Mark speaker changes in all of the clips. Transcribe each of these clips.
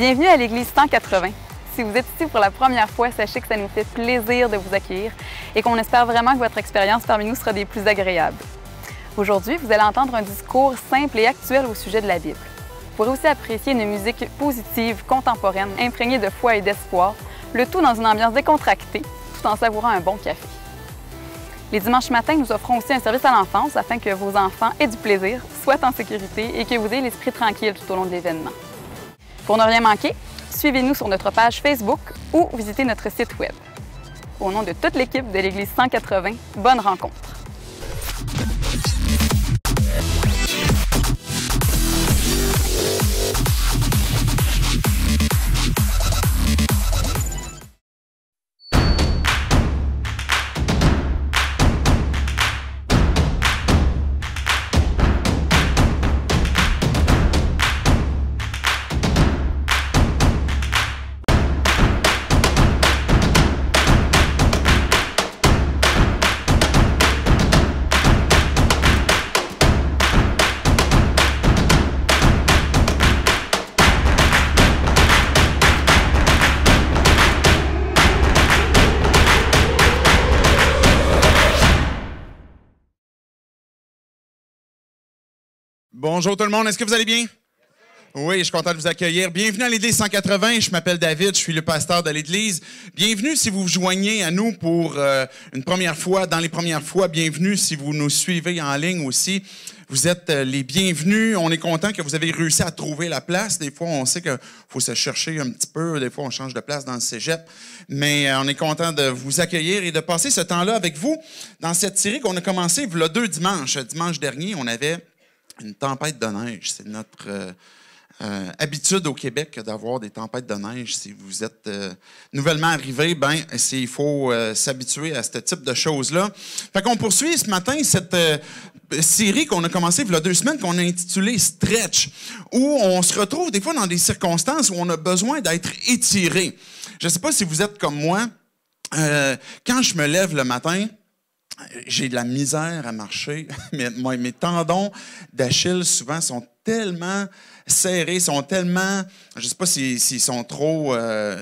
Speaker 1: Bienvenue à l'Église 180. Si vous êtes ici pour la première fois, sachez que ça nous fait plaisir de vous accueillir et qu'on espère vraiment que votre expérience parmi nous sera des plus agréables. Aujourd'hui, vous allez entendre un discours simple et actuel au sujet de la Bible. Vous pourrez aussi apprécier une musique positive, contemporaine, imprégnée de foi et d'espoir, le tout dans une ambiance décontractée, tout en savourant un bon café. Les dimanches matins, nous offrons aussi un service à l'enfance afin que vos enfants aient du plaisir, soient en sécurité et que vous ayez l'esprit tranquille tout au long de l'événement. Pour ne rien manquer, suivez-nous sur notre page Facebook ou visitez notre site Web. Au nom de toute l'équipe de l'Église 180, bonne rencontre!
Speaker 2: Bonjour tout le monde, est-ce que vous allez bien? Oui, je suis content de vous accueillir. Bienvenue à l'Église 180, je m'appelle David, je suis le pasteur de l'Église. Bienvenue si vous vous joignez à nous pour une première fois, dans les premières fois. Bienvenue si vous nous suivez en ligne aussi. Vous êtes les bienvenus. On est content que vous avez réussi à trouver la place. Des fois, on sait qu'il faut se chercher un petit peu. Des fois, on change de place dans le cégep. Mais on est content de vous accueillir et de passer ce temps-là avec vous dans cette série qu'on a commencée il y a 2 dimanches. Dimanche dernier, on avait une tempête de neige. C'est notre habitude au Québec d'avoir des tempêtes de neige. Si vous êtes nouvellement arrivé, il faut s'habituer à ce type de choses-là. Fait qu'on poursuit ce matin cette série qu'on a commencée il y a 2 semaines, qu'on a intitulée Stretch, où on se retrouve des fois dans des circonstances où on a besoin d'être étiré. Je ne sais pas si vous êtes comme moi. Quand je me lève le matin, j'ai de la misère à marcher. Mes tendons d'Achille, souvent, sont tellement serrés, sont tellement, je ne sais pas s'ils sont trop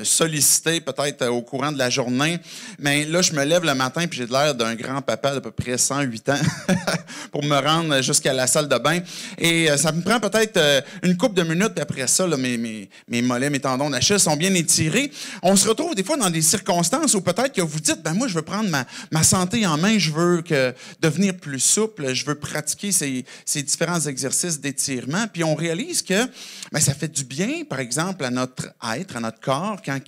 Speaker 2: sollicités peut-être au courant de la journée, mais là, je me lève le matin et j'ai l'air d'un grand-papa d'à peu près 108 ans pour me rendre jusqu'à la salle de bain. Et ça me prend peut-être une couple de minutes, puis après ça, là, mes mollets, mes tendons d'Achille sont bien étirés. On se retrouve des fois dans des circonstances où peut-être que vous dites, moi, je veux prendre ma santé en main, je veux devenir plus souple, je veux pratiquer ces différents exercices d'étirement, puis on réalise que ça fait du bien, par exemple, à notre être, à notre corps, quand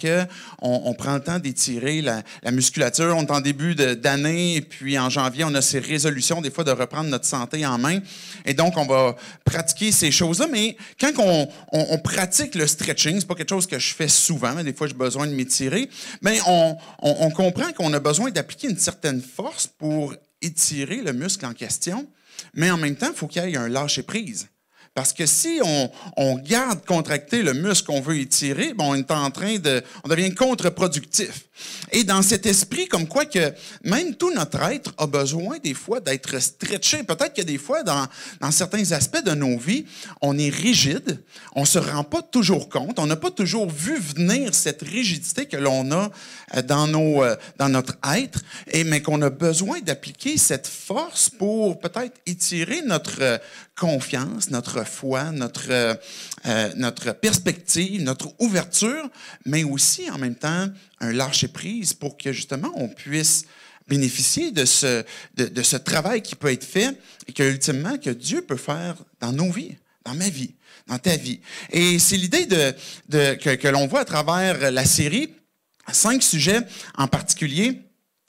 Speaker 2: on prend le temps d'étirer la musculature. On est en début d'année, et puis en janvier, on a ces résolutions, des fois, de reprendre notre santé en main. Et donc, on va pratiquer ces choses-là. Mais quand on pratique le stretching, c'est pas quelque chose que je fais souvent, mais des fois, j'ai besoin de m'étirer, mais on comprend qu'on a besoin d'appliquer une certaine force pour étirer le muscle en question, mais en même temps, il faut qu'il y ait un lâcher-prise. Parce que si on garde contracté le muscle qu'on veut étirer, on est on devient contre-productif. Et dans cet esprit, comme quoi que même tout notre être a besoin des fois d'être stretché. Peut-être que des fois, dans certains aspects de nos vies, on est rigide, on se rend pas toujours compte, on n'a pas toujours vu venir cette rigidité que l'on a dans notre être, mais qu'on a besoin d'appliquer cette force pour peut-être étirer notre confiance, notre foi, notre perspective, notre ouverture, mais aussi en même temps un lâcher-prise pour que justement on puisse bénéficier de ce travail qui peut être fait et que ultimement que Dieu peut faire dans nos vies, dans ma vie, dans ta vie. Et c'est l'idée que l'on voit à travers la série, 5 sujets en particulier.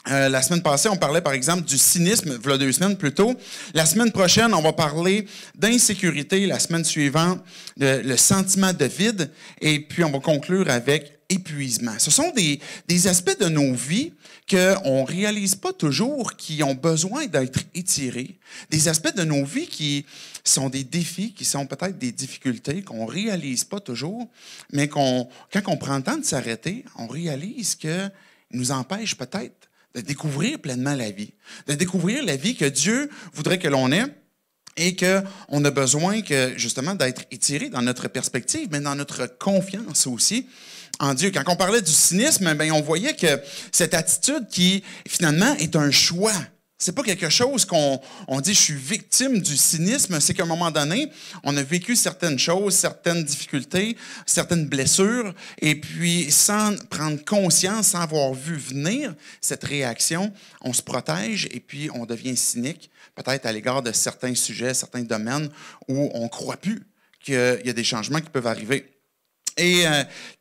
Speaker 2: La semaine passée, on parlait par exemple du cynisme, il y a 2 semaines plus tôt. La semaine prochaine, on va parler d'insécurité. La semaine suivante, le sentiment de vide. Et puis, on va conclure avec épuisement. Ce sont des aspects de nos vies qu'on ne réalise pas toujours, qui ont besoin d'être étirés. Des aspects de nos vies qui sont des défis, qui sont peut-être des difficultés qu'on ne réalise pas toujours, mais quand on prend le temps de s'arrêter, on réalise qu'ils nous empêchent peut-être de découvrir pleinement la vie, de découvrir la vie que Dieu voudrait que l'on ait. et qu'on a besoin justement d'être étiré dans notre perspective, mais dans notre confiance aussi en Dieu. Quand on parlait du cynisme, bien, on voyait que cette attitude qui, finalement, est un choix. C'est pas quelque chose qu'on dit « je suis victime du cynisme », c'est qu'à un moment donné, on a vécu certaines choses, certaines difficultés, certaines blessures, et puis sans prendre conscience, sans avoir vu venir cette réaction, on se protège et puis on devient cynique, peut-être à l'égard de certains sujets, certains domaines où on ne croit plus qu'il y a des changements qui peuvent arriver. Et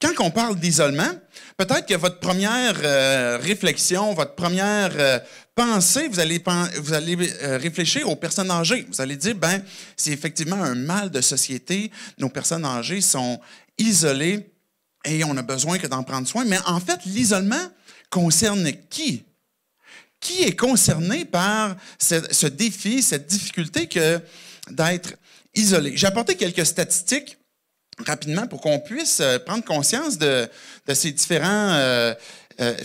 Speaker 2: quand on parle d'isolement, peut-être que votre première réflexion, votre première pensée, vous allez réfléchir aux personnes âgées. Vous allez dire, ben, c'est effectivement un mal de société. Nos personnes âgées sont isolées et on a besoin que d'en prendre soin. Mais en fait, l'isolement concerne qui? Qui est concerné par ce défi, cette difficulté que d'être isolé? J'ai apporté quelques statistiques rapidement pour qu'on puisse prendre conscience de ces différents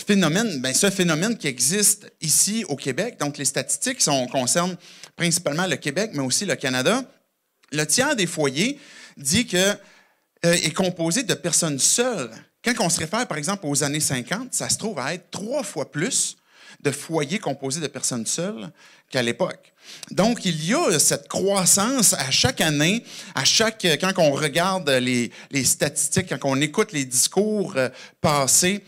Speaker 2: phénomènes. Bien, ce phénomène qui existe ici au Québec, donc les statistiques concernent principalement le Québec, mais aussi le Canada. Le tiers des foyers dit est composé de personnes seules. Quand on se réfère, par exemple, aux années 50, ça se trouve à être 3 fois plus de foyers composés de personnes seules qu'à l'époque. Donc, il y a cette croissance à chaque année, quand on regarde les statistiques, quand on écoute les discours passés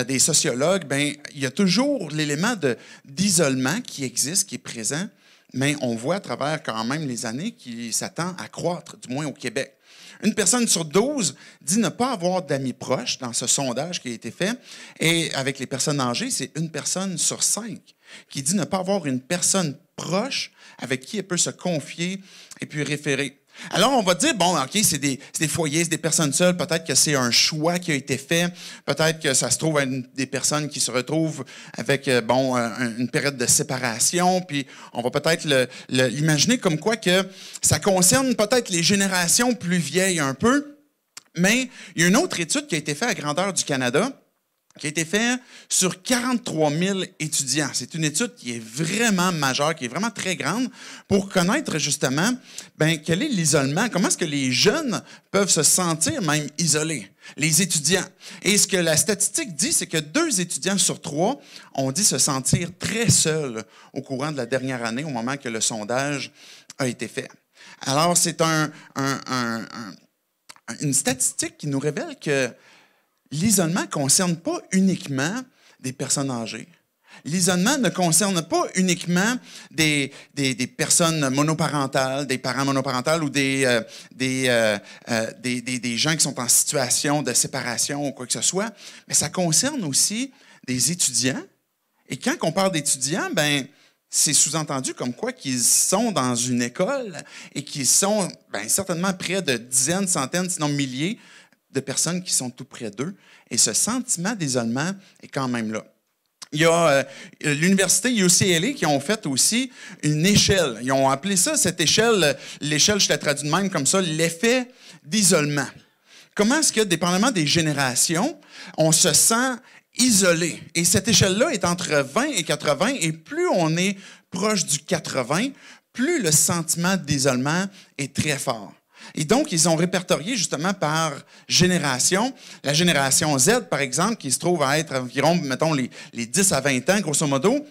Speaker 2: des sociologues, bien, il y a toujours l'élément d'isolement qui existe, qui est présent, mais on voit à travers quand même les années qu'il s'attend à croître, du moins au Québec. Une personne sur 12 dit ne pas avoir d'amis proches dans ce sondage qui a été fait. Et avec les personnes âgées, c'est une personne sur 5 qui dit ne pas avoir une personne proche avec qui elle peut se confier et puis référer. Alors, on va dire, bon, OK, c'est des foyers, c'est des personnes seules. Peut-être que c'est un choix qui a été fait. Peut-être que ça se trouve à des personnes qui se retrouvent avec, une période de séparation. Puis, on va peut-être l'imaginer comme quoi que ça concerne peut-être les générations plus vieilles un peu. Mais il y a une autre étude qui a été faite à grandeur du Canada, qui a été faite sur 43 000 étudiants. C'est une étude qui est vraiment majeure, qui est vraiment très grande, pour connaître justement quel est l'isolement, comment est-ce que les jeunes peuvent se sentir même isolés, les étudiants. Et ce que la statistique dit, c'est que 2 étudiants sur 3 ont dit se sentir très seuls au courant de la dernière année, au moment que le sondage a été fait. Alors, c'est une statistique qui nous révèle que l'isolement ne concerne pas uniquement des personnes âgées. L'isolement ne concerne pas uniquement des personnes monoparentales, des parents monoparentales ou des gens qui sont en situation de séparation ou quoi que ce soit, mais ça concerne aussi des étudiants. Et quand on parle d'étudiants, c'est sous-entendu comme quoi qu'ils sont dans une école et qu'ils sont certainement près de dizaines, centaines, sinon milliers de personnes qui sont tout près d'eux. Et ce sentiment d'isolement est quand même là. Il y a l'université UCLA qui ont fait aussi une échelle. Ils ont appelé ça, cette échelle, l'échelle, je la traduis de même comme ça, l'effet d'isolement. Comment est-ce que, dépendamment des générations, on se sent isolé? Et cette échelle-là est entre 20 et 80, et plus on est proche du 80, plus le sentiment d'isolement est très fort. Et donc, ils ont répertorié justement par génération. La génération Z, par exemple, qui se trouve à être environ, mettons, les 10 à 20 ans, grosso modo,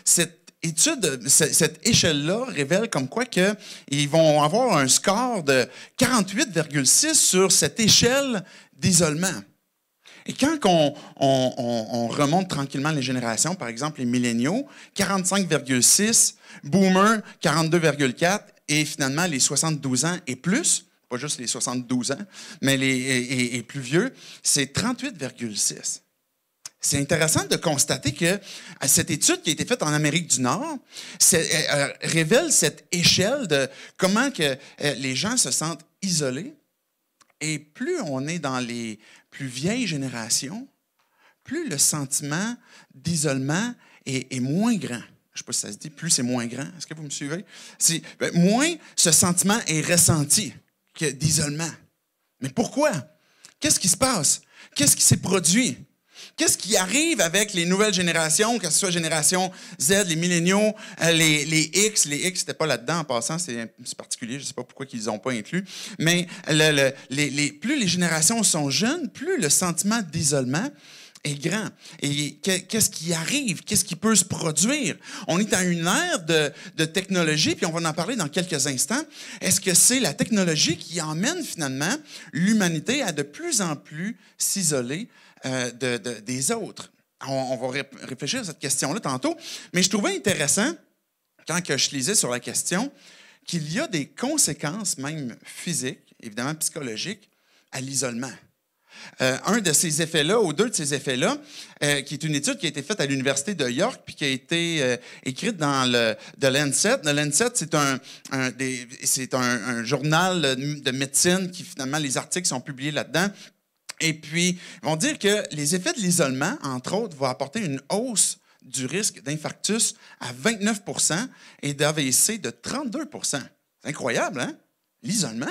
Speaker 2: cette échelle-là révèle comme quoi qu'ils vont avoir un score de 48,6 sur cette échelle d'isolement. Et quand on remonte tranquillement les générations, par exemple les milléniaux, 45,6, boomers, 42,4, et finalement les 72 ans et plus, pas juste les 72 ans, mais et plus vieux, c'est 38,6. C'est intéressant de constater que cette étude qui a été faite en Amérique du Nord révèle cette échelle de comment que les gens se sentent isolés. Et plus on est dans les plus vieilles générations, plus le sentiment d'isolement est moins grand. Je ne sais pas si ça se dit, plus c'est moins grand. Est-ce que vous me suivez? Moins ce sentiment est ressenti que d'isolement. Mais pourquoi? Qu'est-ce qui se passe? Qu'est-ce qui s'est produit? Qu'est-ce qui arrive avec les nouvelles générations, que ce soit génération Z, les milléniaux, les X. Les X, c'était pas là-dedans en passant, c'est particulier, je sais pas pourquoi ils ont pas inclus. Mais plus les générations sont jeunes, plus le sentiment d'isolement est grand. Et qu'est-ce qui arrive? Qu'est-ce qui peut se produire? On est à une ère de technologie, puis on va en parler dans quelques instants. Est-ce que c'est la technologie qui emmène finalement l'humanité à de plus en plus s'isoler des autres? On va réfléchir à cette question-là tantôt, mais je trouvais intéressant, quand que je lisais sur la question, qu'il y a des conséquences même physiques, évidemment psychologiques, à l'isolement. Un de ces effets-là, ou deux de ces effets-là, qui est une étude qui a été faite à l'Université de York puis qui a été écrite dans The Lancet. The Lancet, c'est un journal de médecine qui, finalement, les articles sont publiés là-dedans. Et puis, ils vont dire que les effets de l'isolement, entre autres, vont apporter une hausse du risque d'infarctus à 29 % et d'AVC de 32 %. C'est incroyable, hein? L'isolement.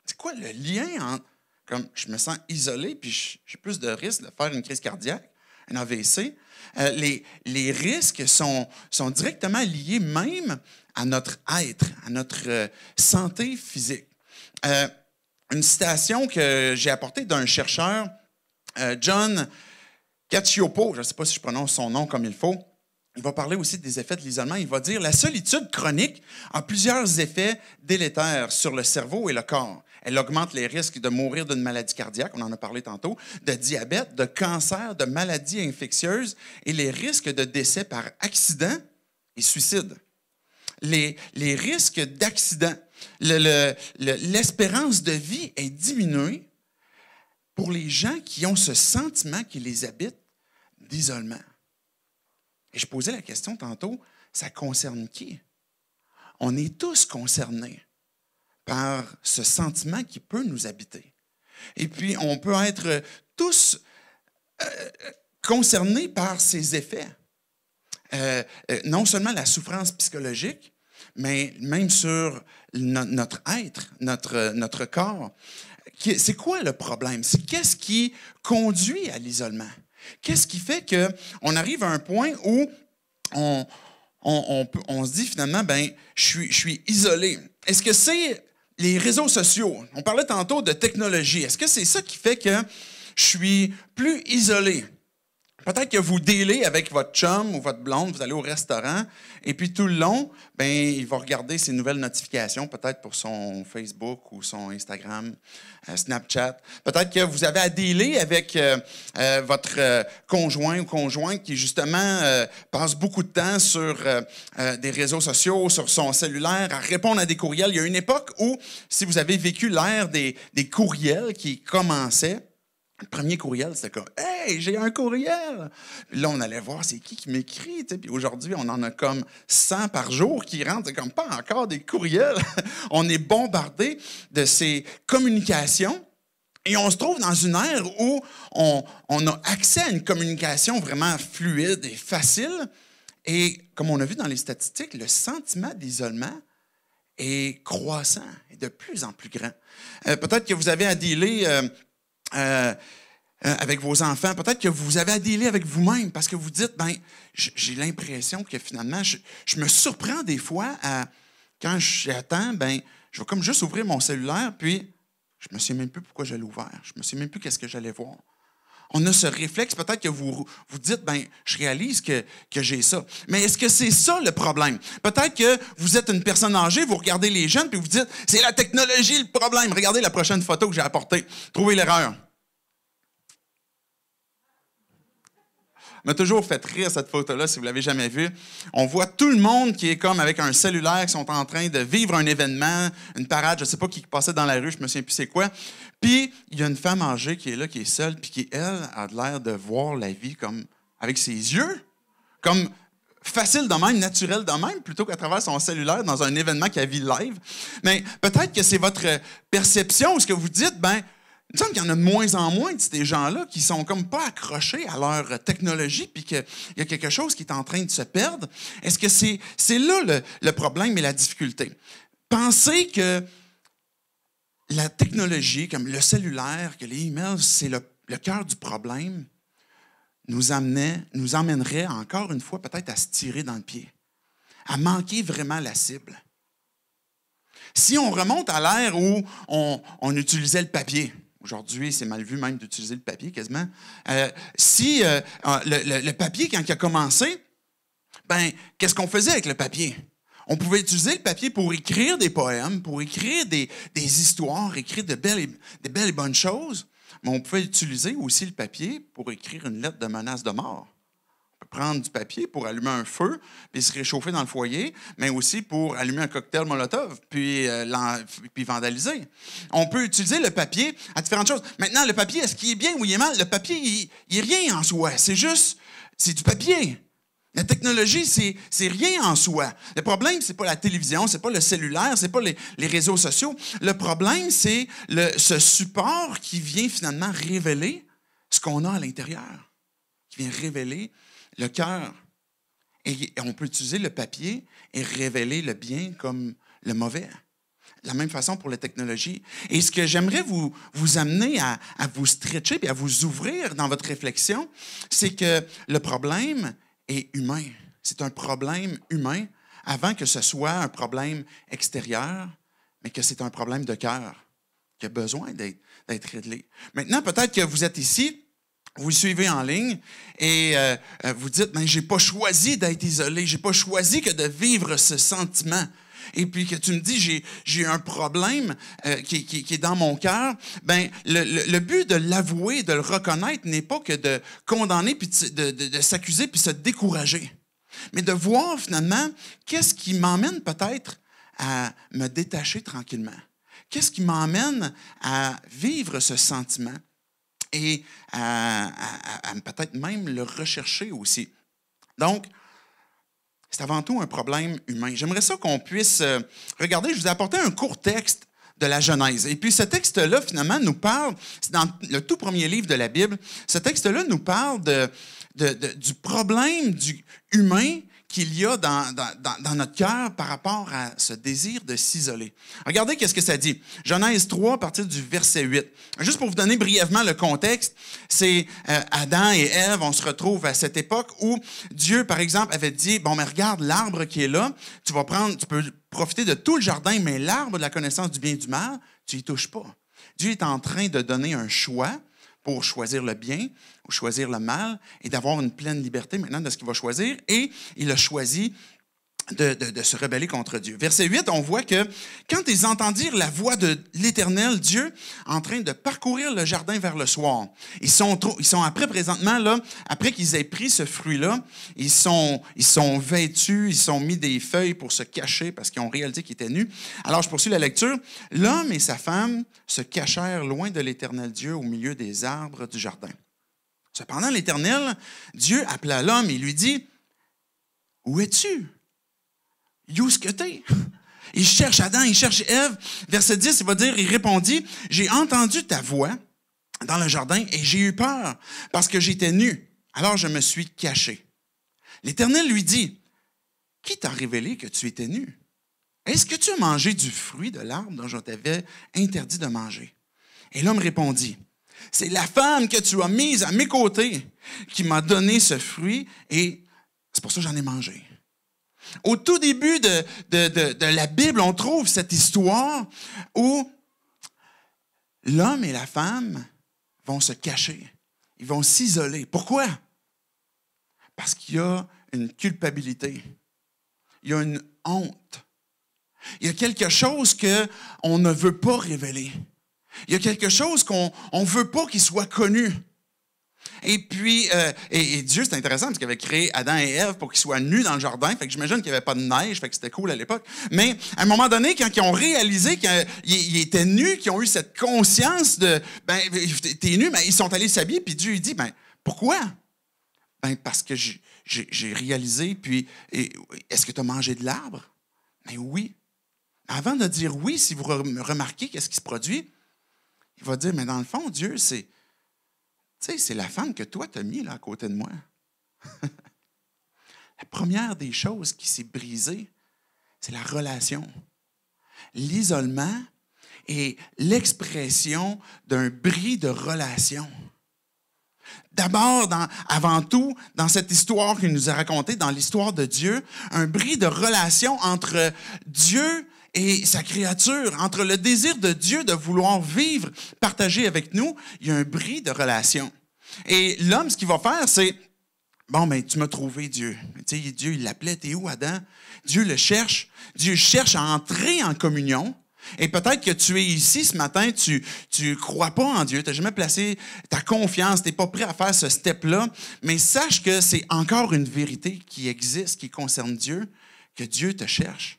Speaker 2: C'est quoi le lien entre... Comme je me sens isolé, puis j'ai plus de risques de faire une crise cardiaque, un AVC. Les risques sont directement liés même à notre être, à notre santé physique. Une citation que j'ai apportée d'un chercheur, John Cacioppo, je ne sais pas si je prononce son nom comme il faut. Il va parler aussi des effets de l'isolement. Il va dire « La solitude chronique a plusieurs effets délétères sur le cerveau et le corps. Elle augmente les risques de mourir d'une maladie cardiaque, on en a parlé tantôt, de diabète, de cancer, de maladies infectieuses et les risques de décès par accident et suicide. Les risques d'accident, l'espérance de vie est diminuée pour les gens qui ont ce sentiment qui les habite d'isolement. » Et je posais la question tantôt, ça concerne qui? On est tous concernés par ce sentiment qui peut nous habiter. Et puis, on peut être tous concernés par ces effets. Non seulement la souffrance psychologique, mais même sur notre être, notre corps. C'est quoi le problème? Qu'est-ce qui conduit à l'isolement? Qu'est-ce qui fait qu'on arrive à un point où on se dit finalement, ben, je suis isolé? Est-ce que c'est les réseaux sociaux? On parlait tantôt de technologie. Est-ce que c'est ça qui fait que je suis plus isolé? Peut-être que vous dealez avec votre chum ou votre blonde, vous allez au restaurant, et puis tout le long, ben, il va regarder ses nouvelles notifications, peut-être pour son Facebook ou son Instagram, Snapchat. Peut-être que vous avez à dealer avec votre conjoint ou conjointe qui, justement, passe beaucoup de temps sur des réseaux sociaux, sur son cellulaire, à répondre à des courriels. Il y a une époque où, si vous avez vécu l'ère des courriels qui commençaient, le premier courriel, c'était comme « Hey, j'ai un courriel! » Puis là, on allait voir c'est qui m'écrit. Puis aujourd'hui, on en a comme 100 par jour qui rentrent. C'est comme pas encore des courriels. On est bombardé de ces communications. Et on se trouve dans une ère où on a accès à une communication vraiment fluide et facile. Et comme on a vu dans les statistiques, le sentiment d'isolement est croissant et de plus en plus grand. Peut-être que vous avez à dealer... avec vos enfants, peut-être que vous avez à dealer avec vous-même parce que vous dites, ben, j'ai l'impression que finalement, je me surprends des fois quand j'attends, ben, je vais comme juste ouvrir mon cellulaire, puis je me sais même plus pourquoi je l'ai ouvert, je me sais même plus qu'est-ce que j'allais voir. On a ce réflexe, peut-être que vous dites, ben, je réalise que j'ai ça. Mais est-ce que c'est ça le problème? Peut-être que vous êtes une personne âgée, vous regardez les jeunes, puis vous dites, c'est la technologie le problème. Regardez la prochaine photo que j'ai apportée. Trouvez l'erreur. M'a toujours fait rire cette photo-là, si vous ne l'avez jamais vue. On voit tout le monde qui est comme avec un cellulaire, qui sont en train de vivre un événement, une parade, je ne sais pas qui passait dans la rue, je me souviens plus c'est quoi. Puis, il y a une femme âgée qui est là, qui est seule, puis qui, elle, a l'air de voir la vie comme avec ses yeux, comme facile de même, naturel de même, plutôt qu'à travers son cellulaire dans un événement qu'elle vit live. Mais peut-être que c'est votre perception, ou ce que vous dites, ben, il me semble qu'il y en a de moins en moins de ces gens-là qui sont comme pas accrochés à leur technologie puis qu'il y a quelque chose qui est en train de se perdre. Est-ce que c'est là le problème et la difficulté? Pensez que la technologie, comme le cellulaire, que les emails, c'est le cœur du problème. nous emmènerait encore une fois peut-être à se tirer dans le pied, à manquer vraiment la cible. Si on remonte à l'ère où on utilisait le papier, aujourd'hui, c'est mal vu même d'utiliser le papier quasiment. Le papier, quand il a commencé, ben, qu'est-ce qu'on faisait avec le papier? On pouvait utiliser le papier pour écrire des poèmes, pour écrire des histoires, écrire de belles et bonnes choses, mais on pouvait utiliser aussi le papier pour écrire une lettre de menace de mort. On peut prendre du papier pour allumer un feu, puis se réchauffer dans le foyer, mais aussi pour allumer un cocktail Molotov, puis vandaliser. On peut utiliser le papier à différentes choses. Maintenant, le papier, est-ce qu'il est bien ou il est mal? Le papier, il n'est rien en soi. C'est du papier. La technologie, c'est rien en soi. Le problème, c'est pas la télévision, c'est pas le cellulaire, c'est pas les réseaux sociaux. Le problème, c'est ce support qui vient finalement révéler ce qu'on a à l'intérieur, qui vient révéler le cœur. Et on peut utiliser le papier et révéler le bien comme le mauvais. De la même façon pour la technologie. Et ce que j'aimerais vous amener à vous stretcher et à vous ouvrir dans votre réflexion, c'est que le problème est humain. C'est un problème humain avant que ce soit un problème extérieur, mais que c'est un problème de cœur qui a besoin d'être réglé. Maintenant, peut-être que vous êtes ici, vous suivez en ligne et vous dites, « j'ai pas choisi d'être isolé, j'ai pas choisi que de vivre ce sentiment. » Et puis que tu me dis, j'ai un problème qui est dans mon cœur, ben le but de l'avouer, de le reconnaître, n'est pas que de condamner, puis de s'accuser, puis se décourager, mais de voir finalement qu'est-ce qui m'emmène peut-être à me détacher tranquillement. Qu'est-ce qui m'emmène à vivre ce sentiment et à peut-être même le rechercher aussi. Donc, c'est avant tout un problème humain. J'aimerais ça qu'on puisse regarder, je vous ai apporté un court texte de la Genèse. Et puis ce texte-là, finalement, nous parle, c'est dans le tout premier livre de la Bible, ce texte-là nous parle du problème humain qu'il y a dans notre cœur par rapport à ce désir de s'isoler. Regardez qu'est-ce que ça dit. Genèse 3, à partir du verset 8. Juste pour vous donner brièvement le contexte, c'est Adam et Ève, on se retrouve à cette époque où Dieu, par exemple, avait dit, bon, mais regarde l'arbre qui est là, tu peux profiter de tout le jardin, mais l'arbre de la connaissance du bien et du mal, tu n'y touches pas. Dieu est en train de donner un choix pour choisir le bien ou choisir le mal et d'avoir une pleine liberté maintenant de ce qu'il va choisir. Et il a choisi de se rebeller contre Dieu. Verset 8, on voit que quand ils entendirent la voix de l'Éternel, Dieu, en train de parcourir le jardin vers le soir, ils sont après présentement, là, après qu'ils aient pris ce fruit-là, ils sont vêtus, ils sont mis des feuilles pour se cacher parce qu'ils ont réalisé qu'ils étaient nus. Alors, je poursuis la lecture. L'homme et sa femme se cachèrent loin de l'Éternel Dieu au milieu des arbres du jardin. Cependant, l'Éternel, Dieu appela l'homme et lui dit, « Où es-tu? » « Où est-ce que t'es? » Il cherche Adam, il cherche Ève. Verset 10, il va dire, il répondit, « J'ai entendu ta voix dans le jardin et j'ai eu peur parce que j'étais nu. Alors je me suis caché. » L'Éternel lui dit, « Qui t'a révélé que tu étais nu? Est-ce que tu as mangé du fruit de l'arbre dont je t'avais interdit de manger? » Et l'homme répondit, « C'est la femme que tu as mise à mes côtés qui m'a donné ce fruit et c'est pour ça que j'en ai mangé. » Au tout début de la Bible, on trouve cette histoire où l'homme et la femme vont se cacher. Ils vont s'isoler. Pourquoi? Parce qu'il y a une culpabilité. Il y a une honte. Il y a quelque chose qu'on ne veut pas révéler. Il y a quelque chose qu'on ne veut pas qu'il soit connu. Et puis, et Dieu, c'est intéressant parce qu'il avait créé Adam et Ève pour qu'ils soient nus dans le jardin. Fait que j'imagine qu'il n'y avait pas de neige, fait que c'était cool à l'époque. Mais à un moment donné, quand ils ont réalisé qu'ils étaient nus, qu'ils ont eu cette conscience de, ben, t'es nu, mais ils sont allés s'habiller. Puis Dieu, il dit, ben, pourquoi? Ben, parce que j'ai réalisé, puis, est-ce que tu as mangé de l'arbre? Ben oui. Avant de dire oui, si vous remarquez qu'est-ce qui se produit, il va dire, mais dans le fond, Dieu, c'est la femme que toi, tu as mis là à côté de moi. La première des choses qui s'est brisée, c'est la relation. L'isolement est l'expression d'un bris de relation. D'abord, avant tout, dans cette histoire qu'il nous a racontée, dans l'histoire de Dieu, un bris de relation entre Dieu et sa créature, entre le désir de Dieu de vouloir vivre, partager avec nous, il y a un bris de relation. Et l'homme, ce qu'il va faire, c'est « Bon, ben, tu m'as trouvé, Dieu. » Tu sais, Dieu, il l'appelait « T'es où, Adam? » Dieu le cherche. Dieu cherche à entrer en communion. Et peut-être que tu es ici ce matin, tu crois pas en Dieu, tu n'as jamais placé ta confiance, tu n'es pas prêt à faire ce step-là, mais sache que c'est encore une vérité qui existe, qui concerne Dieu, que Dieu te cherche,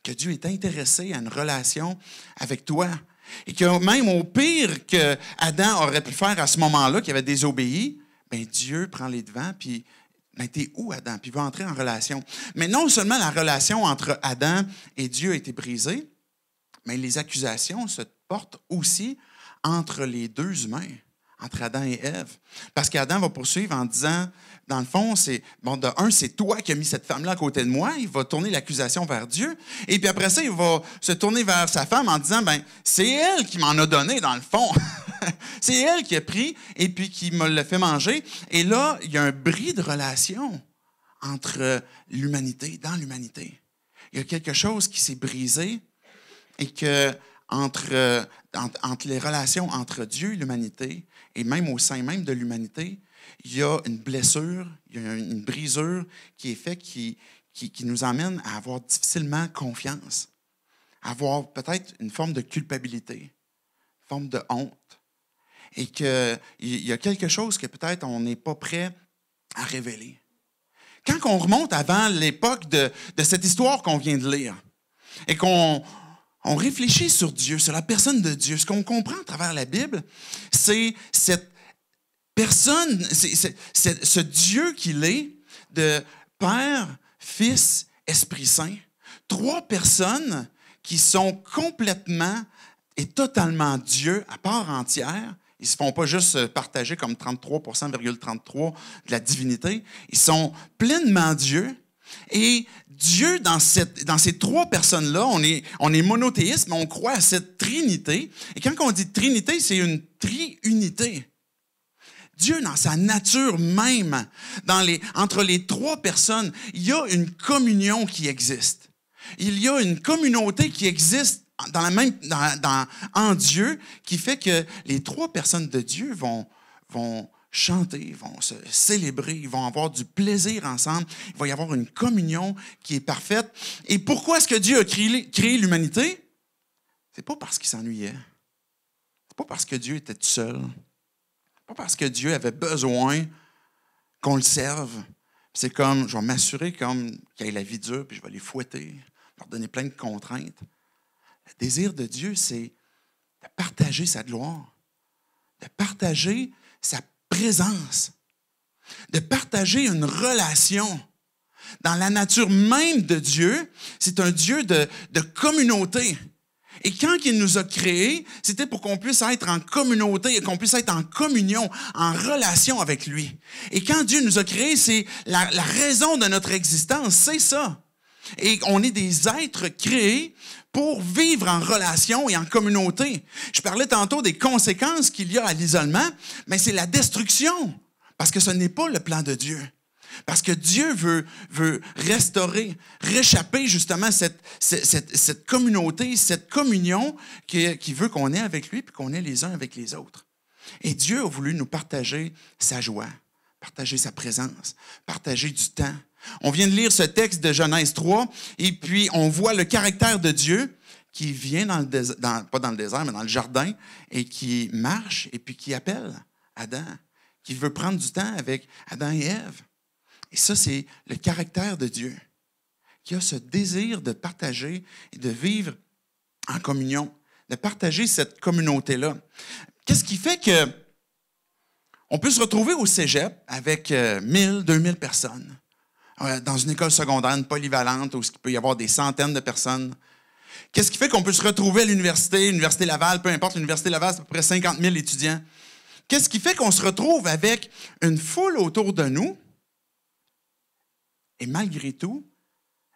Speaker 2: que Dieu est intéressé à une relation avec toi. Et que même au pire que Adam aurait pu faire à ce moment-là, qu'il avait désobéi, bien Dieu prend les devants, puis ben, t'es où, Adam? Puis il va entrer en relation. Mais non seulement la relation entre Adam et Dieu a été brisée, mais les accusations se portent aussi entre les deux humains, entre Adam et Ève. Parce qu'Adam va poursuivre en disant, dans le fond, c'est toi qui as mis cette femme-là à côté de moi. Il va tourner l'accusation vers Dieu. Et puis après ça, il va se tourner vers sa femme en disant, ben c'est elle qui m'en a donné, dans le fond. C'est elle qui a pris et puis qui me l'a fait manger. Et là, il y a un bris de relation entre l'humanité, dans l'humanité. Il y a quelque chose qui s'est brisé. Et que entre les relations entre Dieu et l'humanité, et même au sein même de l'humanité, il y a une blessure, il y a une brisure qui est faite qui nous emmène à avoir difficilement confiance, à avoir peut-être une forme de culpabilité, une forme de honte, et qu'il y a quelque chose que peut-être on n'est pas prêt à révéler. Quand on remonte avant l'époque de cette histoire qu'on vient de lire, et qu'on réfléchit sur Dieu, sur la personne de Dieu. Ce qu'on comprend à travers la Bible, c'est cette personne, c'est ce Dieu qu'il est, de Père, Fils, Esprit Saint. Trois personnes qui sont complètement et totalement Dieu à part entière. Ils ne se font pas juste partager comme 33,33% de la divinité. Ils sont pleinement Dieu. Et Dieu, dans ces trois personnes-là, on est monothéiste, mais on croit à cette trinité. Et quand on dit trinité, c'est une triunité. Dieu, dans sa nature même, entre les trois personnes, il y a une communion qui existe. Il y a une communauté qui existe en Dieu, qui fait que les trois personnes de Dieu vont chanter, vont se célébrer, ils vont avoir du plaisir ensemble, il va y avoir une communion qui est parfaite. Et pourquoi est-ce que Dieu a créé l'humanité? C'est pas parce qu'il s'ennuyait. C'est pas parce que Dieu était tout seul. C'est pas parce que Dieu avait besoin qu'on le serve. C'est comme, je vais m'assurer qu'il ait la vie dure, puis je vais les fouetter, leur donner plein de contraintes. Le désir de Dieu, c'est de partager sa gloire, de partager sa présence, de partager une relation. Dans la nature même de Dieu, c'est un Dieu de communauté. Et quand il nous a créés, c'était pour qu'on puisse être en communauté et qu'on puisse être en communion, en relation avec lui. Et quand Dieu nous a créés, c'est la raison de notre existence, c'est ça. Et on est des êtres créés pour vivre en relation et en communauté. Je parlais tantôt des conséquences qu'il y a à l'isolement, mais c'est la destruction, parce que ce n'est pas le plan de Dieu. Parce que Dieu veut restaurer, réchapper justement cette communauté, cette communion qui veut qu'on ait avec lui puis qu'on ait les uns avec les autres. Et Dieu a voulu nous partager sa joie, partager sa présence, partager du temps. On vient de lire ce texte de Genèse 3 et puis on voit le caractère de Dieu qui vient pas dans le désert, mais dans le jardin et qui marche et puis qui appelle Adam, qui veut prendre du temps avec Adam et Ève. Et ça, c'est le caractère de Dieu, qui a ce désir de partager et de vivre en communion, de partager cette communauté-là. Qu'est-ce qui fait qu'on peut se retrouver au cégep avec 1000, 2000 personnes, dans une école secondaire, une polyvalente, où il peut y avoir des centaines de personnes? Qu'est-ce qui fait qu'on peut se retrouver à l'université Laval, peu importe, l'université Laval, c'est à peu près 50 000 étudiants. Qu'est-ce qui fait qu'on se retrouve avec une foule autour de nous, et malgré tout,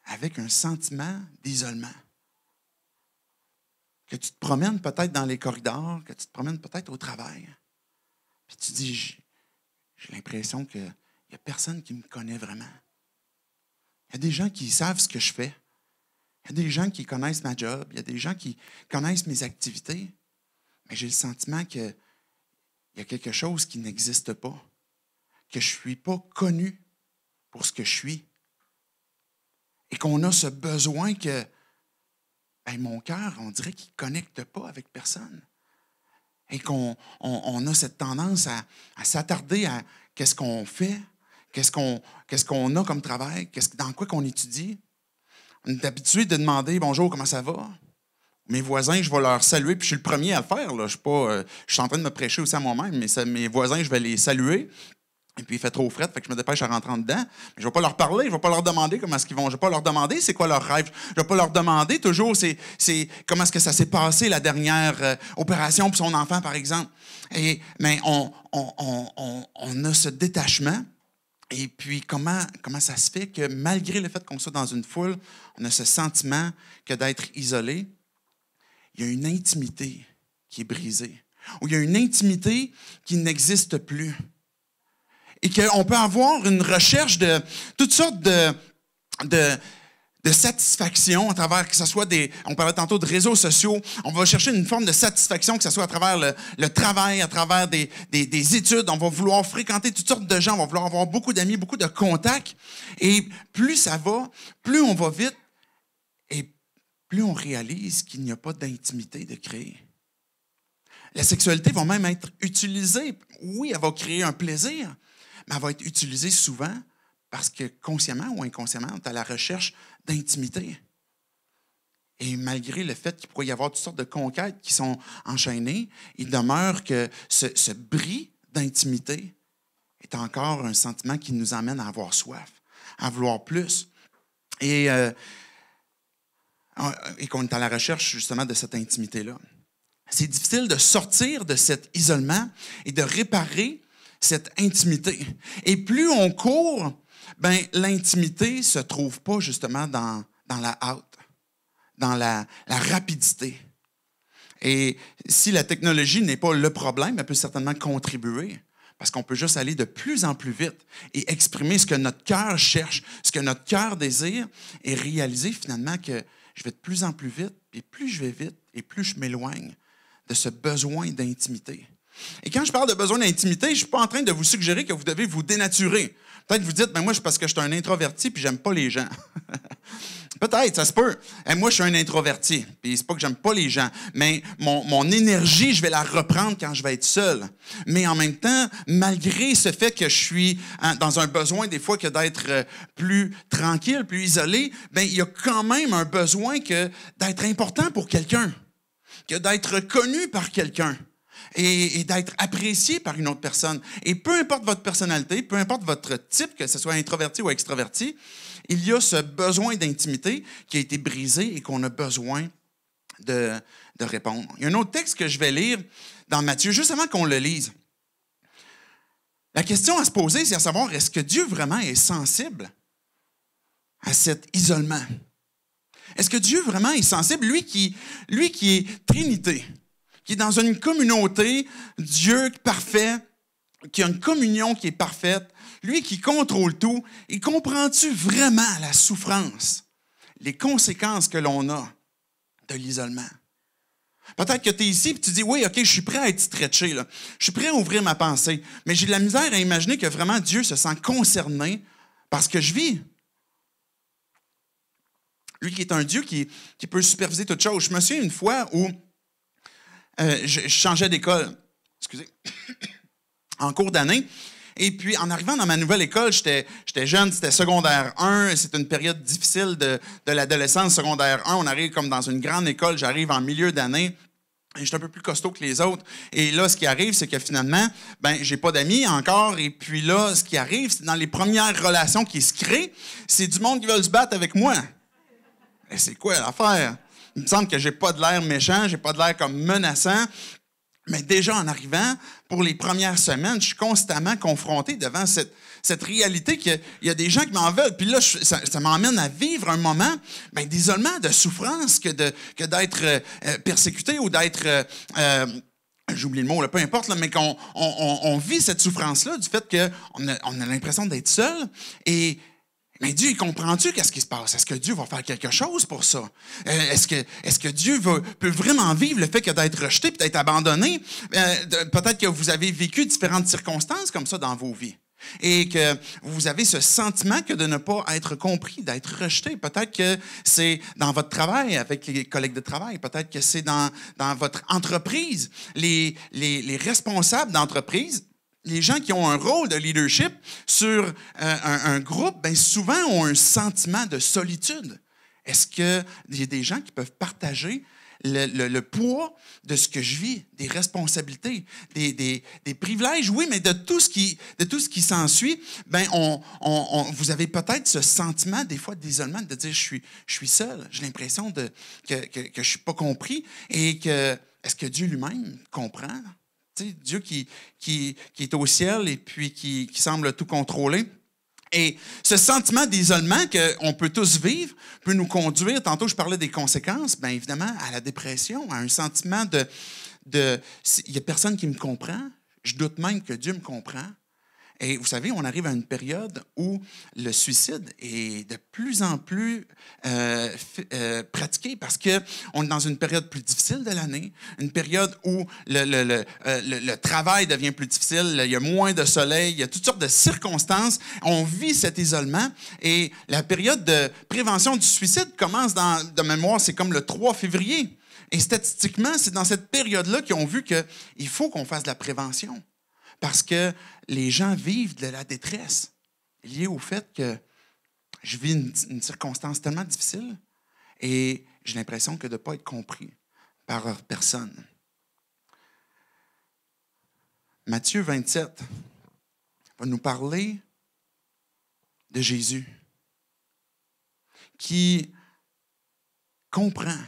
Speaker 2: avec un sentiment d'isolement? Que tu te promènes peut-être dans les corridors, que tu te promènes peut-être au travail. Puis tu dis, j'ai l'impression qu'il n'y a personne qui me connaît vraiment. Il y a des gens qui savent ce que je fais. Il y a des gens qui connaissent ma job. Il y a des gens qui connaissent mes activités. Mais j'ai le sentiment qu'il y a quelque chose qui n'existe pas, que je ne suis pas connu pour ce que je suis. Et qu'on a ce besoin que mon cœur, on dirait qu'il ne connecte pas avec personne. Et qu'on a cette tendance à s'attarder à qu'est-ce qu'on fait, qu'est-ce qu'on a comme travail, dans quoi qu'on étudie. On est habitué de demander « Bonjour, comment ça va? » Mes voisins, je vais leur saluer, puis je suis le premier à le faire. Là. Je suis en train de me prêcher aussi à moi-même, mais mes voisins, je vais les saluer. Et puis, il fait trop fret, fait que je me dépêche à rentrer dedans. Mais je ne vais pas leur parler, je ne vais pas leur demander comment est-ce qu'ils vont. Je ne vais pas leur demander c'est quoi leur rêve. Je ne vais pas leur demander toujours c'est comment est-ce que ça s'est passé, la dernière opération pour son enfant, par exemple. Mais on a ce détachement. Et puis, comment ça se fait que malgré le fait qu'on soit dans une foule, on a ce sentiment que d'être isolé, il y a une intimité qui est brisée. Ou il y a une intimité qui n'existe plus. Et qu'on peut avoir une recherche de toutes sortes de satisfaction à travers, que ce soit on parlait tantôt de réseaux sociaux, on va chercher une forme de satisfaction, que ce soit à travers le travail, à travers des études, on va vouloir fréquenter toutes sortes de gens, on va vouloir avoir beaucoup d'amis, beaucoup de contacts. Et plus ça va, plus on va vite et plus on réalise qu'il n'y a pas d'intimité de créer. La sexualité va même être utilisée. Oui, elle va créer un plaisir, mais elle va être utilisée souvent parce que consciemment ou inconsciemment, on est à la recherche d'intimité. Et malgré le fait qu'il pourrait y avoir toutes sortes de conquêtes qui sont enchaînées, il demeure que ce bris d'intimité est encore un sentiment qui nous amène à avoir soif, à vouloir plus. Et qu'on est à la recherche justement de cette intimité-là. C'est difficile de sortir de cet isolement et de réparer cette intimité. Et plus on court, l'intimité ne se trouve pas justement dans la hâte, dans la rapidité. Et si la technologie n'est pas le problème, elle peut certainement contribuer, parce qu'on peut juste aller de plus en plus vite et exprimer ce que notre cœur cherche, ce que notre cœur désire, et réaliser finalement que je vais de plus en plus vite, et plus je vais vite, et plus je m'éloigne de ce besoin d'intimité. Et quand je parle de besoin d'intimité, je ne suis pas en train de vous suggérer que vous devez vous dénaturer. Peut-être vous dites, moi, c'est parce que je suis un introverti puis j'aime pas les gens. Peut-être, ça se peut. Et moi, je suis un introverti. Puis c'est pas que j'aime pas les gens, mais mon énergie, je vais la reprendre quand je vais être seul. Mais en même temps, malgré ce fait que je suis dans un besoin des fois que d'être plus tranquille, plus isolé, il y a quand même un besoin d'être important pour quelqu'un, que d'être connu par quelqu'un. Et d'être apprécié par une autre personne. Et peu importe votre personnalité, peu importe votre type, que ce soit introverti ou extraverti, il y a ce besoin d'intimité qui a été brisé et qu'on a besoin de répondre. Il y a un autre texte que je vais lire dans Matthieu, juste avant qu'on le lise. La question à se poser, c'est à savoir, est-ce que Dieu vraiment est sensible à cet isolement? Est-ce que Dieu vraiment est sensible, lui qui est Trinité, qui est dans une communauté, Dieu parfait, qui a une communion qui est parfaite, lui qui contrôle tout, il comprend-tu vraiment la souffrance, les conséquences que l'on a de l'isolement? Peut-être que tu es ici et tu dis, oui, OK, je suis prêt à être stretché, là. Je suis prêt à ouvrir ma pensée, mais j'ai de la misère à imaginer que vraiment Dieu se sent concerné par ce que je vis. Lui qui est un Dieu qui peut superviser toutes choses. Je me souviens une fois où je changeais d'école, en cours d'année. Et puis, en arrivant dans ma nouvelle école, j'étais jeune, c'était secondaire 1. C'est une période difficile de l'adolescence, secondaire 1. On arrive comme dans une grande école. J'arrive en milieu d'année. Et je suis un peu plus costaud que les autres. Et là, ce qui arrive, c'est que finalement, j'ai pas d'amis encore. Et puis là, ce qui arrive, c'est dans les premières relations qui se créent, c'est du monde qui veut se battre avec moi. Et c'est quoi l'affaire? Il me semble que j'ai pas de l'air méchant, j'ai pas de l'air comme menaçant. Mais déjà, en arrivant, pour les premières semaines, je suis constamment confronté devant cette réalité qu'il y a des gens qui m'en veulent. Puis là, ça m'emmène à vivre un moment d'isolement, de souffrance, que d'être persécuté ou d'être j'oublie le mot, là, peu importe, là, mais qu'on vit cette souffrance-là du fait qu'on a l'impression d'être seul. Et mais Dieu, comprends-tu qu'est-ce qui se passe? Est-ce que Dieu va faire quelque chose pour ça? Est-ce que Dieu peut vraiment vivre le fait que d'être rejeté et d'être abandonné? Peut-être que vous avez vécu différentes circonstances comme ça dans vos vies. Et que vous avez ce sentiment que de ne pas être compris, d'être rejeté. Peut-être que c'est dans votre travail, avec les collègues de travail. Peut-être que c'est dans votre entreprise. Les responsables d'entreprise, les gens qui ont un rôle de leadership sur un groupe, bien souvent ont un sentiment de solitude. Est-ce qu'il y a des gens qui peuvent partager le poids de ce que je vis, des responsabilités, des privilèges, oui, mais de tout ce qui s'ensuit, ben vous avez peut-être ce sentiment des fois d'isolement, de dire je suis seul, j'ai l'impression que je suis pas compris et que est-ce que Dieu lui-même comprend? Tu sais, Dieu qui est au ciel et puis qui semble tout contrôler. Et ce sentiment d'isolement qu'on peut tous vivre peut nous conduire, tantôt je parlais des conséquences, bien évidemment à la dépression, à un sentiment de il n'y a personne qui me comprend, je doute même que Dieu me comprend. Et vous savez, on arrive à une période où le suicide est de plus en plus pratiqué parce qu'on est dans une période plus difficile de l'année, une période où le travail devient plus difficile, il y a moins de soleil, il y a toutes sortes de circonstances. On vit cet isolement et la période de prévention du suicide commence de mémoire, c'est comme le 3 février. Et statistiquement, c'est dans cette période-là qu'ils ont vu qu'il faut qu'on fasse de la prévention. Parce que les gens vivent de la détresse liée au fait que je vis une circonstance tellement difficile et j'ai l'impression que de ne pas être compris par personne. Matthieu 27 va nous parler de Jésus qui comprend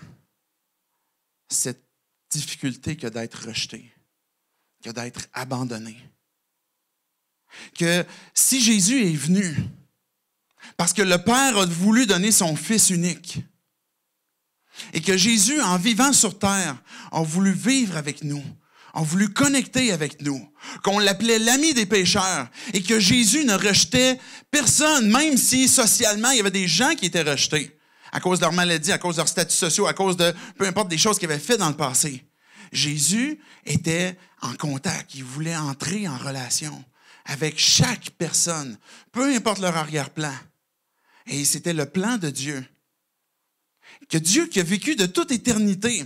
Speaker 2: cette difficulté que d'être rejeté, que d'être abandonné. Que si Jésus est venu, parce que le Père a voulu donner son Fils unique, et que Jésus, en vivant sur terre, a voulu vivre avec nous, a voulu connecter avec nous, qu'on l'appelait l'ami des pécheurs, et que Jésus ne rejetait personne, même si socialement, il y avait des gens qui étaient rejetés, à cause de leur maladie, à cause de leurs statuts sociaux, à cause de peu importe des choses qu'ils avaient fait dans le passé. Jésus était en contact, il voulait entrer en relation avec chaque personne, peu importe leur arrière-plan. Et c'était le plan de Dieu. Que Dieu qui a vécu de toute éternité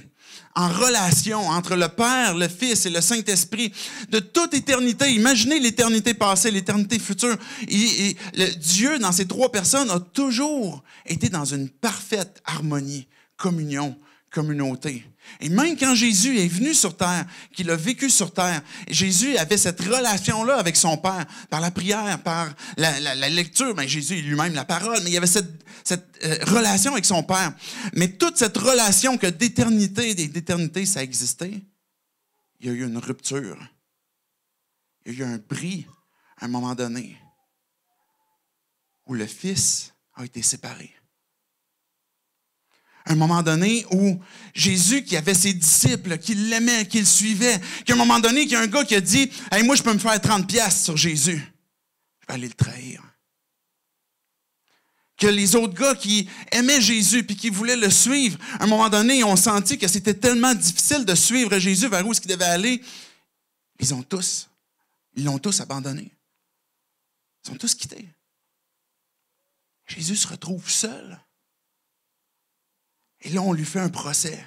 Speaker 2: en relation entre le Père, le Fils et le Saint-Esprit, de toute éternité, imaginez l'éternité passée, l'éternité future. Dieu, dans ces trois personnes, a toujours été dans une parfaite harmonie, communion, communauté. Et même quand Jésus est venu sur terre, qu'il a vécu sur terre, Jésus avait cette relation-là avec son Père, par la prière, par la lecture. Bien, Jésus est lui-même la parole, mais il y avait cette relation avec son Père. Mais toute cette relation que d'éternité, ça existait, il y a eu une rupture. Il y a eu un bris à un moment donné où le Fils a été séparé. À un moment donné où Jésus, qui avait ses disciples, qui l'aimaient, qui le suivaient, qu'à un moment donné, qu'il y a un gars qui a dit « Hey, moi, je peux me faire 30 piastres sur Jésus. Je vais aller le trahir. » Que les autres gars qui aimaient Jésus puis qui voulaient le suivre, à un moment donné, ont senti que c'était tellement difficile de suivre Jésus vers où est-ce qu'il devait aller. Ils l'ont tous abandonné. Ils ont tous quitté. Jésus se retrouve seul. Et là, on lui fait un procès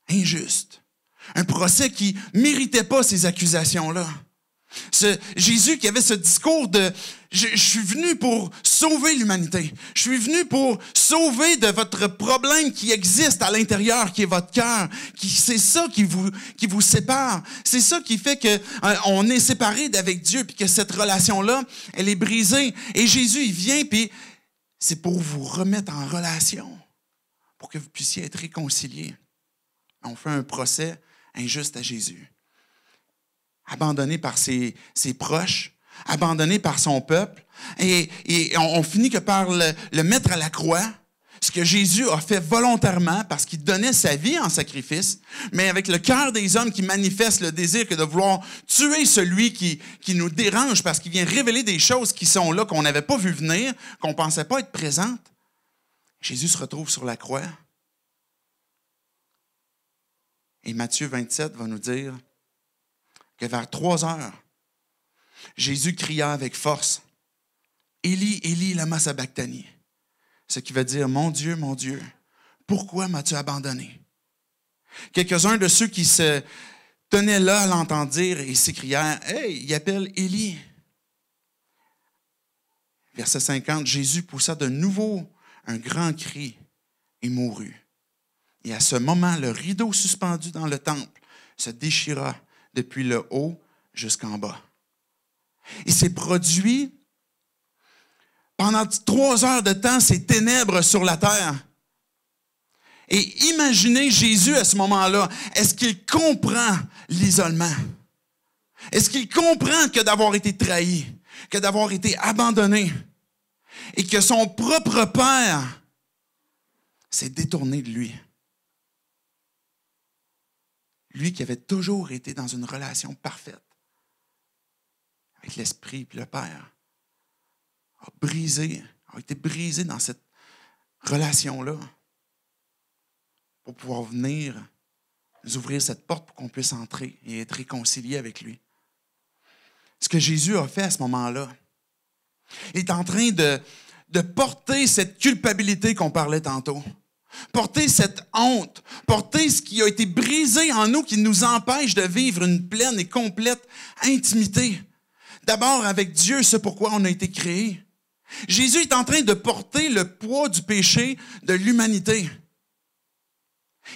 Speaker 2: injuste. Un procès qui ne méritait pas ces accusations-là. Jésus qui avait ce discours de « Je suis venu pour sauver l'humanité. Je suis venu pour sauver de votre problème qui existe à l'intérieur, qui est votre cœur. C'est ça qui vous sépare. C'est ça qui fait qu'on est séparés d'avec Dieu puis que cette relation-là, elle est brisée. Et Jésus, il vient puis c'est pour vous remettre en relation, pour que vous puissiez être réconciliés. On fait un procès injuste à Jésus. Abandonné par ses proches, abandonné par son peuple, et on finit que par le mettre à la croix, ce que Jésus a fait volontairement parce qu'il donnait sa vie en sacrifice, mais avec le cœur des hommes qui manifeste le désir que de vouloir tuer celui qui nous dérange parce qu'il vient révéler des choses qui sont là, qu'on n'avait pas vu venir, qu'on ne pensait pas être présentes. Jésus se retrouve sur la croix. Et Matthieu 27 va nous dire que vers 3 heures, Jésus cria avec force, « Élie, Élie, lama sabachthani », ce qui veut dire « Mon Dieu, pourquoi m'as-tu abandonné? » Quelques-uns de ceux qui se tenaient là l'entendent dire et s'écrièrent, « Hey, il appelle Élie ». Verset 50, Jésus poussa de nouveau un grand cri et mourut. Et à ce moment, le rideau suspendu dans le temple se déchira depuis le haut jusqu'en bas. Il s'est produit pendant 3 heures de temps ces ténèbres sur la terre. Et imaginez Jésus à ce moment-là. Est-ce qu'il comprend l'isolement? Est-ce qu'il comprend que d'avoir été trahi, que d'avoir été abandonné et que son propre Père s'est détourné de lui? Lui qui avait toujours été dans une relation parfaite avec l'Esprit et le Père, a été brisé dans cette relation-là pour pouvoir venir nous ouvrir cette porte pour qu'on puisse entrer et être réconcilié avec lui. Ce que Jésus a fait à ce moment-là, il est en train de porter cette culpabilité qu'on parlait tantôt. Porter cette honte, porter ce qui a été brisé en nous qui nous empêche de vivre une pleine et complète intimité. D'abord avec Dieu, c'est pourquoi on a été créé. Jésus est en train de porter le poids du péché de l'humanité.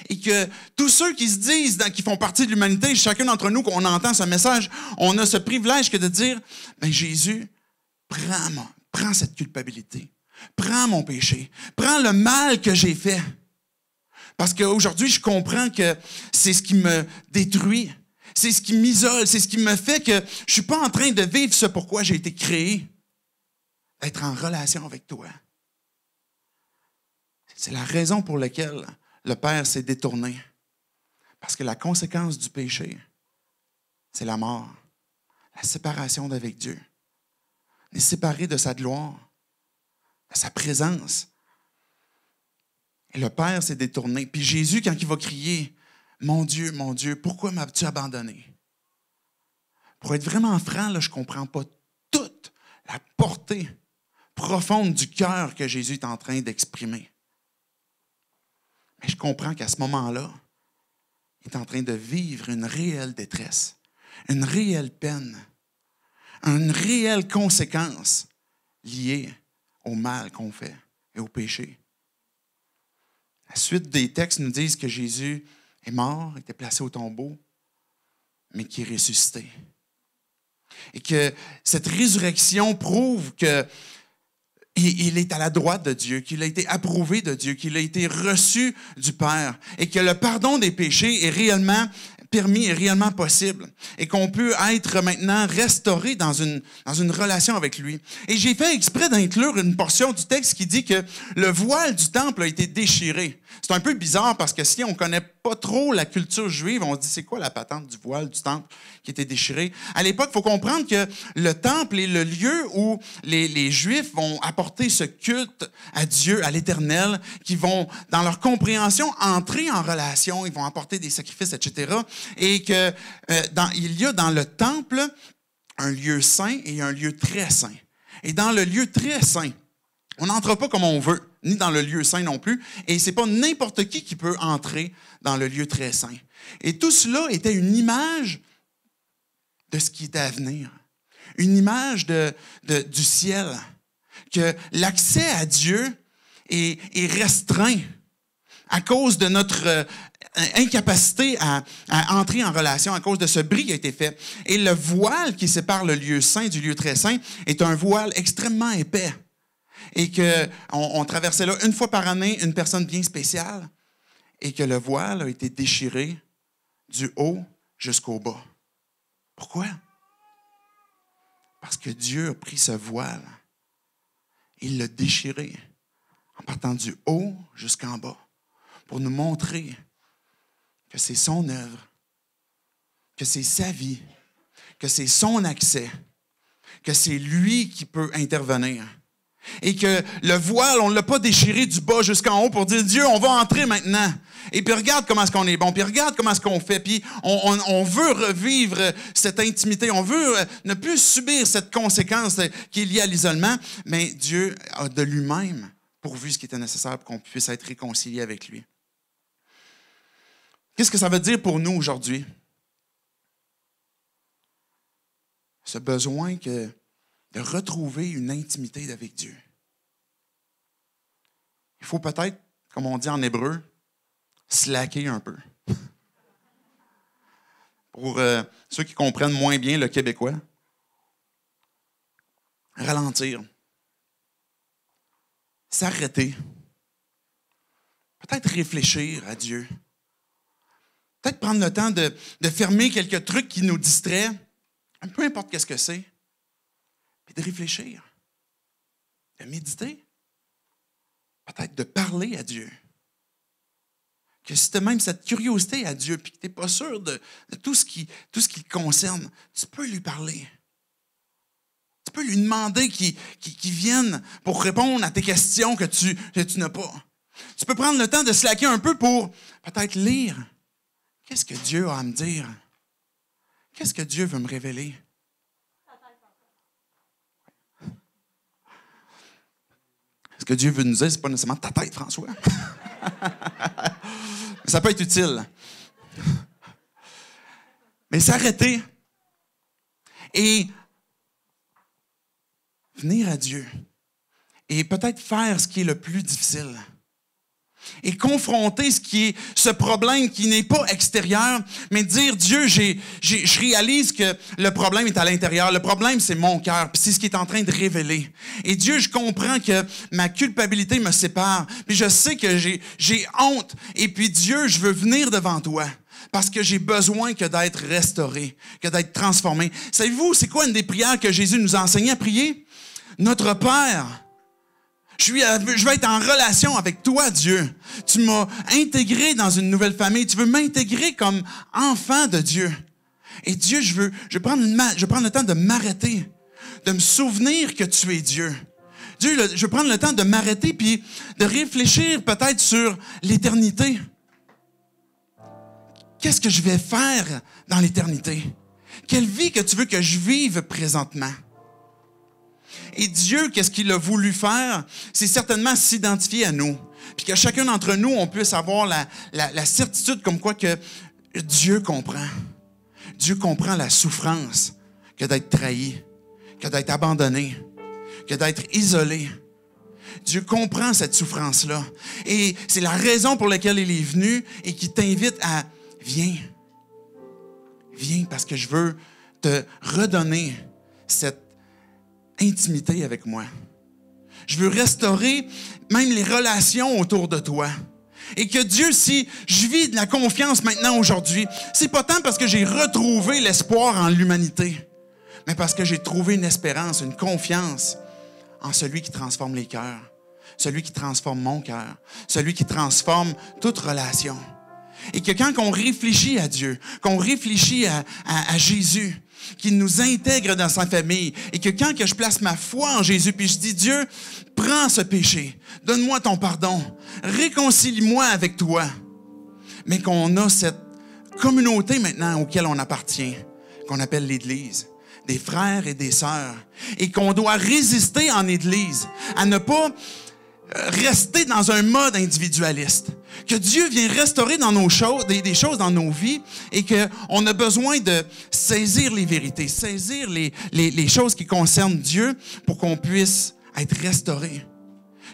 Speaker 2: Et que tous ceux qui se disent, qui font partie de l'humanité, chacun d'entre nous, qu'on entend ce message, on a ce privilège que de dire, ben Jésus, prends cette culpabilité. Prends mon péché. Prends le mal que j'ai fait. Parce qu'aujourd'hui, je comprends que c'est ce qui me détruit. C'est ce qui m'isole. C'est ce qui me fait que je ne suis pas en train de vivre ce pourquoi j'ai été créé. D'être en relation avec toi. C'est la raison pour laquelle le Père s'est détourné. Parce que la conséquence du péché, c'est la mort. La séparation d'avec Dieu. On est séparé de sa gloire. À sa présence. Et le Père s'est détourné. Puis Jésus, quand il va crier, « Mon Dieu, pourquoi m'as-tu abandonné? » Pour être vraiment franc, là, je ne comprends pas toute la portée profonde du cœur que Jésus est en train d'exprimer. Mais je comprends qu'à ce moment-là, il est en train de vivre une réelle détresse, une réelle peine, une réelle conséquence liée au mal qu'on fait et au péché. La suite des textes nous disent que Jésus est mort, était placé au tombeau, mais qu'il est ressuscité. Et que cette résurrection prouve qu'il est à la droite de Dieu, qu'il a été approuvé de Dieu, qu'il a été reçu du Père et que le pardon des péchés est réellement permis et réellement possible et qu'on peut être maintenant restauré dans une relation avec lui. Et j'ai fait exprès d'inclure une portion du texte qui dit que le voile du temple a été déchiré. C'est un peu bizarre parce que si on ne connaît pas trop la culture juive, on se dit c'est quoi la patente du voile du temple qui était déchiré? À l'époque, il faut comprendre que le temple est le lieu où les Juifs vont apporter ce culte à Dieu, à l'Éternel, qui vont, dans leur compréhension, entrer en relation, ils vont apporter des sacrifices, etc. Et qu'il y a dans le temple un lieu saint et un lieu très saint. Et dans le lieu très saint, on n'entre pas comme on veut, ni dans le lieu saint non plus, et ce n'est pas n'importe qui peut entrer dans le lieu très saint. Et tout cela était une image de ce qui était à venir, une image du ciel, que l'accès à Dieu est restreint à cause de notre incapacité à entrer en relation, à cause de ce bris qui a été fait. Et le voile qui sépare le lieu saint du lieu très saint est un voile extrêmement épais. Et qu'on traversait là une fois par année une personne bien spéciale et que le voile a été déchiré du haut jusqu'au bas. Pourquoi? Parce que Dieu a pris ce voile, il l'a déchiré en partant du haut jusqu'en bas, pour nous montrer que c'est son œuvre, que c'est sa vie, que c'est son accès, que c'est lui qui peut intervenir. Et que le voile, on ne l'a pas déchiré du bas jusqu'en haut pour dire « Dieu, on va entrer maintenant. » Et puis regarde comment est-ce qu'on est bon, puis regarde comment est-ce qu'on fait. Puis on veut revivre cette intimité, on veut ne plus subir cette conséquence qui est liée à l'isolement. Mais Dieu a de lui-même pourvu ce qui était nécessaire pour qu'on puisse être réconcilié avec lui. Qu'est-ce que ça veut dire pour nous aujourd'hui? Ce besoin de retrouver une intimité avec Dieu. Il faut peut-être, comme on dit en hébreu, slacker un peu. Pour ceux qui comprennent moins bien le québécois, ralentir, s'arrêter, peut-être réfléchir à Dieu, peut-être prendre le temps de fermer quelques trucs qui nous distraient, peu importe qu'est-ce que c'est, puis de réfléchir, de méditer, peut-être de parler à Dieu. Que si tu as même cette curiosité à Dieu, puis que tu n'es pas sûr de tout ce qui le concerne, tu peux lui parler. Tu peux lui demander qu'il vienne pour répondre à tes questions que tu n'as pas. Tu peux prendre le temps de slacker un peu pour peut-être lire. Qu'est-ce que Dieu a à me dire? Qu'est-ce que Dieu veut me révéler? Ce que Dieu veut nous dire, ce n'est pas nécessairement ta tête, François. Ça peut être utile. Mais s'arrêter et venir à Dieu et peut-être faire ce qui est le plus difficile et confronter ce problème qui n'est pas extérieur, mais dire, Dieu, je réalise que le problème est à l'intérieur. Le problème, c'est mon cœur, puis c'est ce qui est en train de révéler. Et Dieu, je comprends que ma culpabilité me sépare, puis je sais que j'ai honte. Et puis Dieu, je veux venir devant toi, parce que j'ai besoin que d'être restauré, que d'être transformé. Savez-vous, c'est quoi une des prières que Jésus nous a enseigné à prier? Notre Père, je veux être en relation avec toi, Dieu. Tu m'as intégré dans une nouvelle famille. Tu veux m'intégrer comme enfant de Dieu. Et Dieu, je veux prendre le temps de m'arrêter, de me souvenir que tu es Dieu. Dieu, je veux prendre le temps de m'arrêter puis de réfléchir peut-être sur l'éternité. Qu'est-ce que je vais faire dans l'éternité? Quelle vie que tu veux que je vive présentement? Et Dieu, qu'est-ce qu'il a voulu faire? C'est certainement s'identifier à nous. Puis que chacun d'entre nous, on puisse avoir la certitude comme quoi que Dieu comprend. Dieu comprend la souffrance que d'être trahi, que d'être abandonné, que d'être isolé. Dieu comprend cette souffrance-là. Et c'est la raison pour laquelle il est venu et qui t'invite à « Viens, viens parce que je veux te redonner cette intimité avec moi. Je veux restaurer même les relations autour de toi. Et que Dieu, si je vis de la confiance maintenant aujourd'hui, c'est pas tant parce que j'ai retrouvé l'espoir en l'humanité, mais parce que j'ai trouvé une espérance, une confiance en celui qui transforme les cœurs, celui qui transforme mon cœur, celui qui transforme toute relation. Et que quand on réfléchit à Dieu, qu'on réfléchit à Jésus, qu'il nous intègre dans sa famille, et que quand que je place ma foi en Jésus, puis je dis, Dieu, prends ce péché, donne-moi ton pardon, réconcilie-moi avec toi, mais qu'on a cette communauté maintenant auquel on appartient, qu'on appelle l'Église, des frères et des sœurs, et qu'on doit résister en Église à ne pas rester dans un mode individualiste. Que Dieu vient restaurer dans nos choses, des choses dans nos vies et qu'on a besoin de saisir les vérités, saisir les choses qui concernent Dieu pour qu'on puisse être restauré.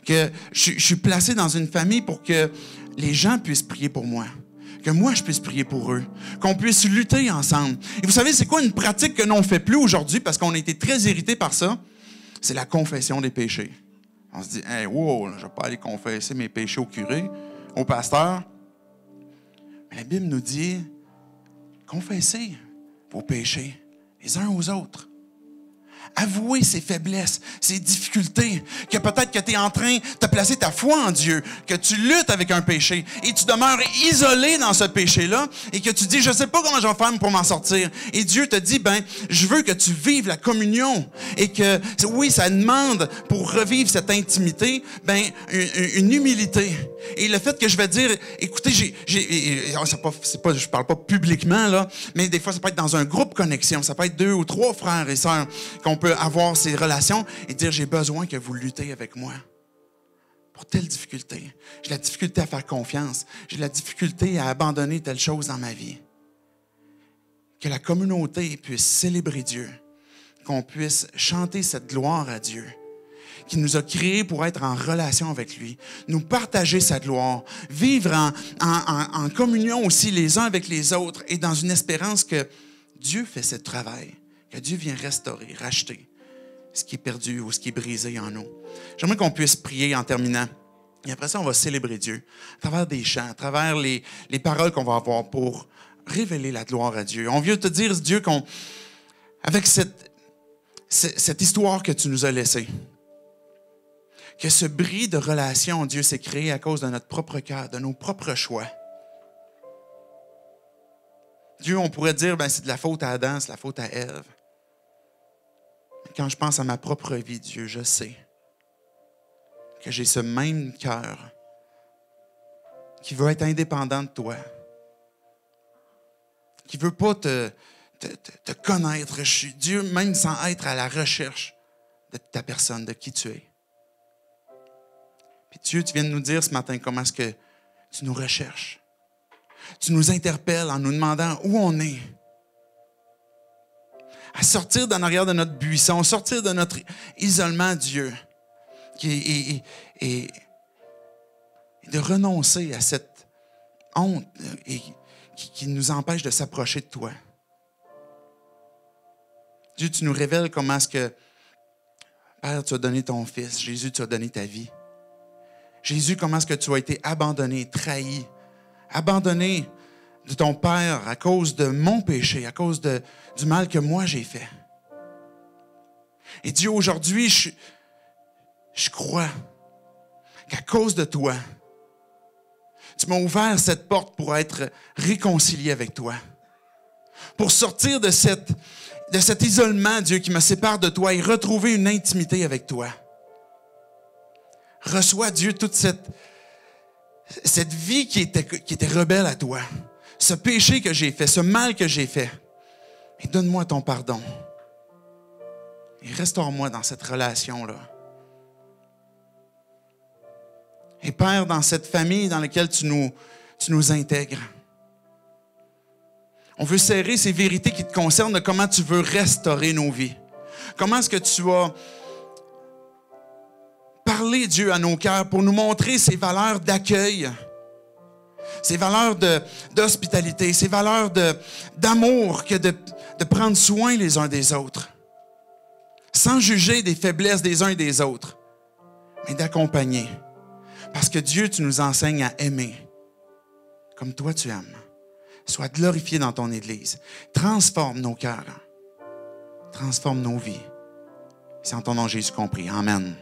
Speaker 2: Que je suis placé dans une famille pour que les gens puissent prier pour moi. Que moi, je puisse prier pour eux. Qu'on puisse lutter ensemble. Et vous savez, c'est quoi une pratique que l'on ne fait plus aujourd'hui parce qu'on a été très irrités par ça? C'est la confession des péchés. On se dit, hey, wow, je ne vais pas aller confesser mes péchés au curé, au pasteur. Mais la Bible nous dit, confessez vos péchés les uns aux autres. avouer ses faiblesses, ses difficultés, que peut-être que tu es en train de placer ta foi en Dieu, que tu luttes avec un péché et tu demeures isolé dans ce péché-là et que tu dis, je ne sais pas comment je vais faire pour m'en sortir. Et Dieu te dit, je veux que tu vives la communion et que, oui, ça demande pour revivre cette intimité, une humilité. Et le fait que je vais dire, écoutez, je parle pas publiquement, là, mais des fois, ça peut être dans un groupe connexion, ça peut être 2 ou 3 frères et sœurs qu'on peut avoir ces relations et dire, j'ai besoin que vous luttez avec moi pour telle difficulté. J'ai la difficulté à faire confiance. J'ai la difficulté à abandonner telle chose dans ma vie. Que la communauté puisse célébrer Dieu, qu'on puisse chanter cette gloire à Dieu, qui nous a créés pour être en relation avec lui, nous partager sa gloire, vivre en communion aussi les uns avec les autres et dans une espérance que Dieu fait ce travail, que Dieu vient restaurer, racheter ce qui est perdu ou ce qui est brisé en nous. J'aimerais qu'on puisse prier en terminant. Et après ça, on va célébrer Dieu à travers des chants, à travers les paroles qu'on va avoir pour révéler la gloire à Dieu. On vient te dire, Dieu, avec cette histoire que tu nous as laissée, que ce bris de relation, Dieu, s'est créé à cause de notre propre cœur, de nos propres choix. Dieu, on pourrait dire, c'est de la faute à Adam, c'est de la faute à Ève. Mais quand je pense à ma propre vie, Dieu, je sais que j'ai ce même cœur qui veut être indépendant de toi, qui ne veut pas te connaître. Je suis Dieu, même sans être à la recherche de ta personne, de qui tu es. Puis Dieu, tu viens de nous dire ce matin comment est-ce que tu nous recherches. Tu nous interpelles en nous demandant où on est. À sortir d'en arrière de notre buisson, sortir de notre isolement, Dieu. Et de renoncer à cette honte qui nous empêche de s'approcher de toi. Dieu, tu nous révèles comment est-ce que, Père, tu as donné ton Fils. Jésus, tu as donné ta vie. Jésus, comment est-ce que tu as été abandonné, trahi, abandonné de ton Père à cause de mon péché, à cause du mal que moi j'ai fait. Et Dieu, aujourd'hui, je crois qu'à cause de toi, tu m'as ouvert cette porte pour être réconcilié avec toi, pour sortir de cet isolement, Dieu, qui me sépare de toi et retrouver une intimité avec toi. Reçois, Dieu, toute cette vie qui était rebelle à toi, ce péché que j'ai fait, ce mal que j'ai fait. Et donne-moi ton pardon. Et restaure-moi dans cette relation-là. Et Père, dans cette famille dans laquelle tu nous intègres, on veut serrer ces vérités qui te concernent de comment tu veux restaurer nos vies. Comment est-ce que tu vas parler, Dieu, à nos cœurs pour nous montrer ces valeurs d'accueil, ces valeurs d'hospitalité, ces valeurs d'amour, que de prendre soin les uns des autres, sans juger des faiblesses des uns et des autres, mais d'accompagner. Parce que Dieu, tu nous enseignes à aimer comme toi tu aimes. Sois glorifié dans ton Église. Transforme nos cœurs. Transforme nos vies. C'est en ton nom Jésus compris. Amen.